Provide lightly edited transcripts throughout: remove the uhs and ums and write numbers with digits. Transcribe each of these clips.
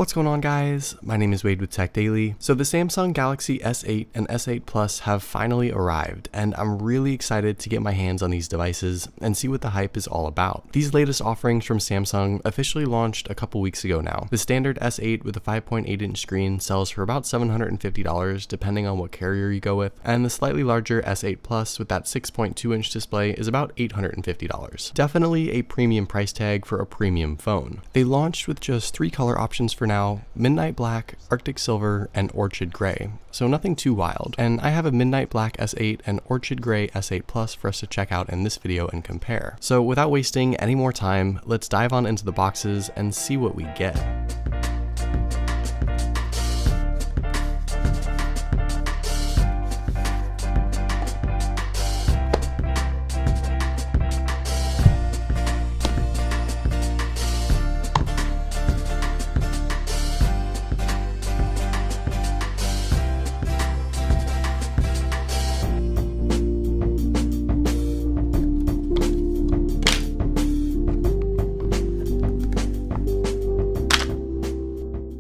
What's going on, guys? My name is Wade with Tech Daily. So the Samsung Galaxy S8 and S8 Plus have finally arrived, and I'm really excited to get my hands on these devices and see what the hype is all about. These latest offerings from Samsung officially launched a couple weeks ago now. The standard S8 with a 5.8-inch screen sells for about $750 depending on what carrier you go with, and the slightly larger S8 Plus with that 6.2-inch display is about $850. Definitely a premium price tag for a premium phone. They launched with just 3 color options for now: Midnight Black, Arctic Silver, and Orchid Gray. So nothing too wild. And I have a Midnight Black S8 and Orchid Gray S8 Plus for us to check out in this video and compare. So without wasting any more time, let's dive on into the boxes and see what we get.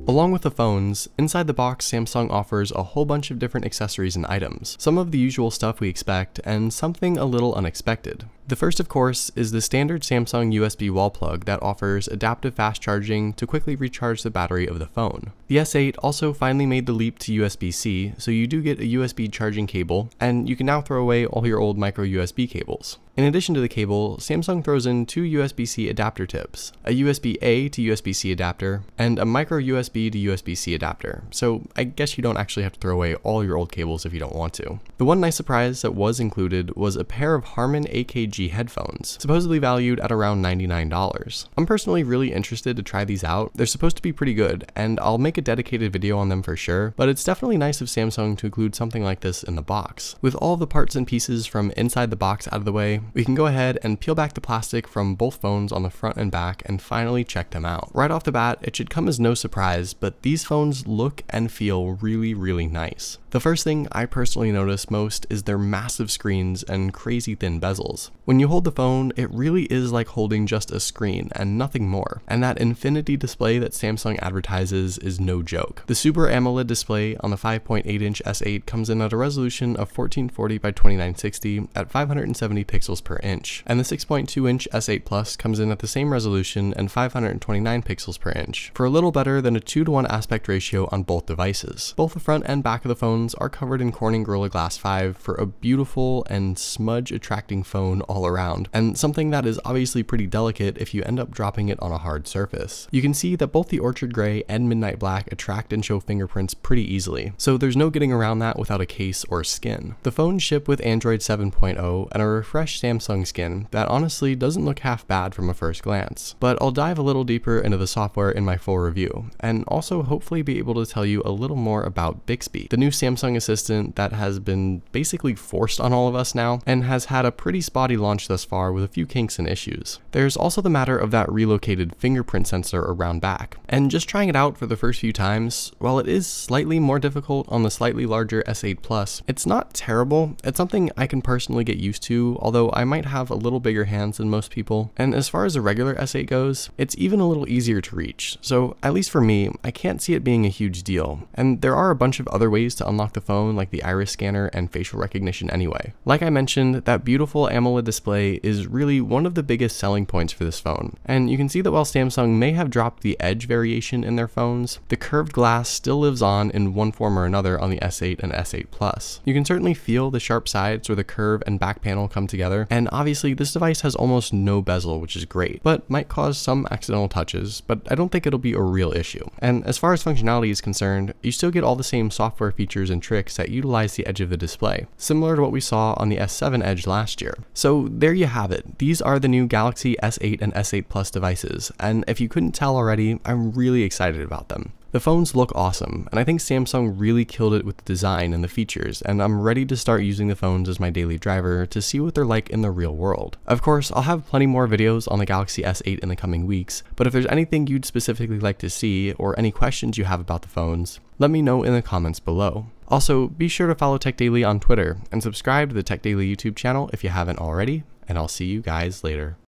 Along with the phones, inside the box Samsung offers a whole bunch of different accessories and items, some of the usual stuff we expect, and something a little unexpected. The first, of course, is the standard Samsung USB wall plug that offers adaptive fast charging to quickly recharge the battery of the phone. The S8 also finally made the leap to USB-C, so you do get a USB charging cable, and you can now throw away all your old micro USB cables. In addition to the cable, Samsung throws in 2 USB-C adapter tips, a USB-A to USB-C adapter, and a micro USB to USB-C adapter, so I guess you don't actually have to throw away all your old cables if you don't want to. The one nice surprise that was included was a pair of Harman Akg Headphones, supposedly valued at around $99. I'm personally really interested to try these out. They're supposed to be pretty good, and I'll make a dedicated video on them for sure, but it's definitely nice of Samsung to include something like this in the box. With all of the parts and pieces from inside the box out of the way, we can go ahead and peel back the plastic from both phones on the front and back and finally check them out. Right off the bat, it should come as no surprise, but these phones look and feel really nice. The first thing I personally notice most is their massive screens and crazy thin bezels. When you hold the phone, it really is like holding just a screen and nothing more, and that infinity display that Samsung advertises is no joke. The Super AMOLED display on the 5.8-inch S8 comes in at a resolution of 1440 by 2960 at 570 pixels per inch, and the 6.2-inch S8 Plus comes in at the same resolution and 529 pixels per inch, for a little better than a 2:1 aspect ratio on both devices. Both the front and back of the phones are covered in Corning Gorilla Glass 5 for a beautiful and smudge-attracting phone all around, and something that is obviously pretty delicate if you end up dropping it on a hard surface. You can see that both the Orchid Gray and Midnight Black attract and show fingerprints pretty easily, so there's no getting around that without a case or skin. The phones ship with Android 7.0 and a refreshed Samsung skin that honestly doesn't look half bad from a first glance, but I'll dive a little deeper into the software in my full review, and also hopefully be able to tell you a little more about Bixby, the new Samsung assistant that has been basically forced on all of us now and has had a pretty spotty launch thus far with a few kinks and issues. There's also the matter of that relocated fingerprint sensor around back, and just trying it out for the first few times, while it is slightly more difficult on the slightly larger S8 Plus, it's not terrible. It's something I can personally get used to, although I might have a little bigger hands than most people, and as far as a regular S8 goes, it's even a little easier to reach, so at least for me, I can't see it being a huge deal, and there are a bunch of other ways to unlock the phone like the iris scanner and facial recognition anyway. Like I mentioned, that beautiful AMOLED display is really one of the biggest selling points for this phone, and you can see that while Samsung may have dropped the edge variation in their phones, the curved glass still lives on in one form or another on the S8 and S8 Plus. You can certainly feel the sharp sides where the curve and back panel come together, and obviously this device has almost no bezel, which is great, but might cause some accidental touches, but I don't think it'll be a real issue. And as far as functionality is concerned, you still get all the same software features and tricks that utilize the edge of the display, similar to what we saw on the S7 Edge last year. So there you have it. These are the new Galaxy S8 and S8 Plus devices, and if you couldn't tell already, I'm really excited about them. The phones look awesome, and I think Samsung really killed it with the design and the features, and I'm ready to start using the phones as my daily driver to see what they're like in the real world. Of course, I'll have plenty more videos on the Galaxy S8 in the coming weeks, but if there's anything you'd specifically like to see, or any questions you have about the phones, let me know in the comments below. Also, be sure to follow Tech Daily on Twitter, and subscribe to the Tech Daily YouTube channel if you haven't already, and I'll see you guys later.